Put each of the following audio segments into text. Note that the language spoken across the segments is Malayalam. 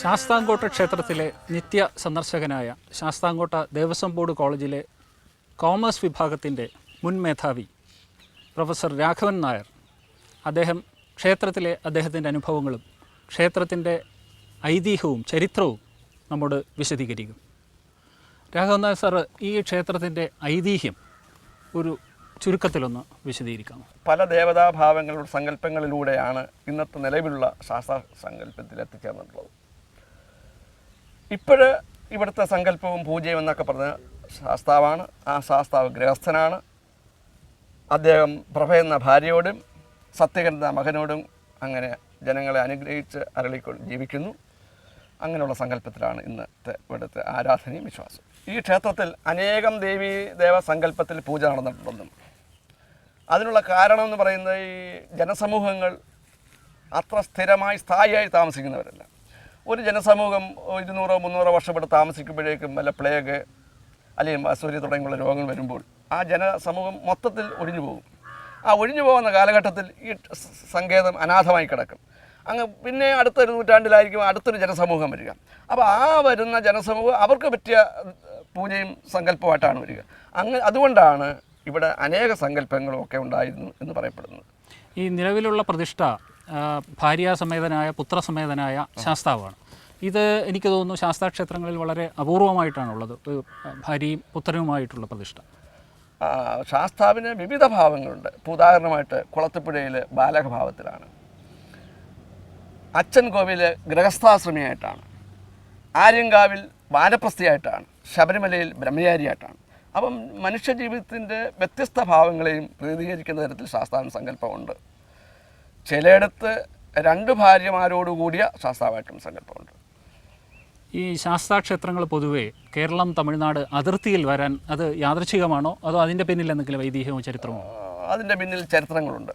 ശാസ്താംകോട്ട ക്ഷേത്രത്തിലെ നിത്യ സന്ദർശകനായ ശാസ്താംകോട്ട ദേവസ്വം ബോർഡ് കോളേജിലെ കോമേഴ്സ് വിഭാഗത്തിൻ്റെ മുൻ മേധാവി പ്രൊഫസർ രാഘവൻ നായർ അദ്ദേഹം ക്ഷേത്രത്തിലെ അദ്ദേഹത്തിൻ്റെ അനുഭവങ്ങളും ക്ഷേത്രത്തിൻ്റെ ഐതിഹ്യവും ചരിത്രവും നമ്മോട് വിശദീകരിക്കും. രാഘവൻ നായർ സാറ്, ഈ ക്ഷേത്രത്തിൻ്റെ ഐതിഹ്യം ഒരു ചുരുക്കത്തിലൊന്ന് വിശദീകരിക്കാമോ? പല ദേവതാഭാവങ്ങളുടെ സങ്കല്പങ്ങളിലൂടെയാണ് ഇന്നത്തെ നിലവിലുള്ള ശാസ്ത്ര സങ്കല്പത്തിൽ എത്തിച്ചേർന്നിട്ടുള്ളത്. ഇപ്പോഴ് ഇവിടുത്തെ സങ്കല്പവും പൂജയും എന്നൊക്കെ പറഞ്ഞ ശാസ്താവാണ്. ആ ശാസ്താവ് ഗൃഹസ്ഥനാണ്. അദ്ദേഹം പ്രഭ എന്ന ഭാര്യയോടും സത്യകൻ എന്ന മകനോടും അങ്ങനെ ജനങ്ങളെ അനുഗ്രഹിച്ച് അരളിക്കൊണ്ട് ജീവിക്കുന്നു. അങ്ങനെയുള്ള സങ്കല്പത്തിലാണ് ഇന്നത്തെ ഇവിടുത്തെ ആരാധനയും വിശ്വാസം. ഈ ക്ഷേത്രത്തിൽ അനേകം ദേവീ ദേവ സങ്കല്പത്തിൽ പൂജ നടന്നിട്ടുണ്ടെന്നും അതിനുള്ള കാരണം എന്ന് പറയുന്നത് ഈ ജനസമൂഹങ്ങൾ അത്ര സ്ഥിരമായി സ്ഥായിയായി താമസിക്കുന്നവരല്ല. ഒരു ജനസമൂഹം 200-300 വർഷം ഇവിടെ താമസിക്കുമ്പോഴേക്കും വല്ല പ്ലേഗ് അല്ലെങ്കിൽ അസൂര്യ തുടങ്ങിയുള്ള രോഗങ്ങൾ വരുമ്പോൾ ആ ജനസമൂഹം മൊത്തത്തിൽ ഒഴിഞ്ഞു പോകും. ആ ഒഴിഞ്ഞു പോകുന്ന കാലഘട്ടത്തിൽ ഈ സങ്കേതം അനാഥമായി കിടക്കും. അങ്ങ് പിന്നെ അടുത്തൊരു നൂറ്റാണ്ടിലായിരിക്കും അടുത്തൊരു ജനസമൂഹം വരിക. അപ്പോൾ ആ വരുന്ന ജനസമൂഹം അവർക്ക് പറ്റിയ പൂജയും സങ്കല്പമായിട്ടാണ് വരിക. അതുകൊണ്ടാണ് ഇവിടെ അനേക സങ്കല്പങ്ങളും ഒക്കെ ഉണ്ടായിരുന്നു എന്ന് പറയപ്പെടുന്നത്. ഈ നിലവിലുള്ള പ്രതിഷ്ഠ ഭാര്യാസമേതനായ പുത്രസമേതനായ ശാസ്താവാണ്. ഇത് എനിക്ക് തോന്നുന്നു ശാസ്താക്ഷേത്രങ്ങളിൽ വളരെ അപൂർവമായിട്ടാണുള്ളത്, ഭാര്യയും പുത്രനുമായിട്ടുള്ള പ്രതിഷ്ഠ. ശാസ്താവിന് വിവിധ ഭാവങ്ങളുണ്ട്. ഉദാഹരണമായിട്ട് കുളത്തുപുഴയിൽ ബാലകഭാവത്തിലാണ്, അച്ഛൻ കോവിൽ ഗൃഹസ്ഥാശ്രമിയായിട്ടാണ്, ആര്യങ്കാവിൽ വാനപ്രസ്ഥയായിട്ടാണ്, ശബരിമലയിൽ ബ്രഹ്മചാരിയായിട്ടാണ്. അപ്പം മനുഷ്യജീവിതത്തിൻ്റെ വ്യത്യസ്ത ഭാവങ്ങളെയും പ്രതിനിധീകരിക്കുന്ന തരത്തിൽ ശാസ്താവിന് സങ്കല്പമുണ്ട്. ചിലയിടത്ത് 2 ഭാര്യമാരോടുകൂടിയ ശാസ്താവായിട്ടും സങ്കല്പമുണ്ട്. ഈ ശാസ്താക്ഷേത്രങ്ങൾ പൊതുവേ കേരളം തമിഴ്നാട് അതിർത്തിയിൽ വരാൻ അത് യാദൃച്ഛികമാണോ അതോ അതിൻ്റെ പിന്നിൽ എന്തെങ്കിലും ഐതിഹ്യമോ ചരിത്രമോ? അതിൻ്റെ പിന്നിൽ ചരിത്രങ്ങളുണ്ട്.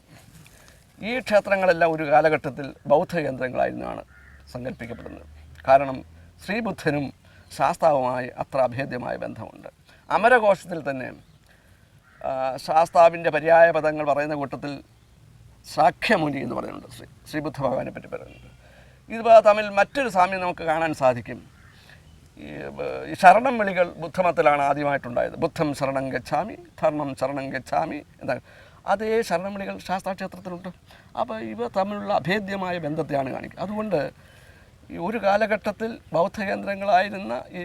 ഈ ക്ഷേത്രങ്ങളെല്ലാം ഒരു കാലഘട്ടത്തിൽ ബൗദ്ധ കേന്ദ്രങ്ങളായിരുന്നാണ് സങ്കല്പിക്കപ്പെടുന്നത്. കാരണം ശ്രീബുദ്ധനും ശാസ്താവുമായി അത്ര അഭേദ്യമായ ബന്ധമുണ്ട്. അമരകോശത്തിൽ തന്നെ ശാസ്താവിൻ്റെ പര്യായ പദങ്ങൾ പറയുന്ന കൂട്ടത്തിൽ സാഖ്യമുനി എന്ന് പറയുന്നുണ്ട്. ശ്രീബുദ്ധ ഭഗവാനെ പറ്റി പറയുന്നുണ്ട്. ഇത് തമ്മിൽ മറ്റൊരു സാമ്യം നമുക്ക് കാണാൻ സാധിക്കും. ഈ ശരണം വിളികൾ ബുദ്ധമതത്തിലാണ് ആദ്യമായിട്ടുണ്ടായത്. ബുദ്ധം ശരണം ഗച്ഛാമി, ധർമ്മം ശരണം ഗച്ഛാമി എന്താണ് അതേ ശരണം വിളികൾ ശാസ്താക്ഷേത്രത്തിലുണ്ട്. അപ്പോൾ ഇവ തമ്മിലുള്ള അഭേദ്യമായ ബന്ധത്തെയാണ് കാണിക്കുക. അതുകൊണ്ട് ഈ ഒരു കാലഘട്ടത്തിൽ ബൗദ്ധ കേന്ദ്രങ്ങളായിരുന്ന ഈ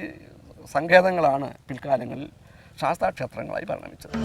സങ്കേതങ്ങളാണ് പിൽക്കാലങ്ങളിൽ ശാസ്താക്ഷേത്രങ്ങളായി പരിണമിച്ചത്.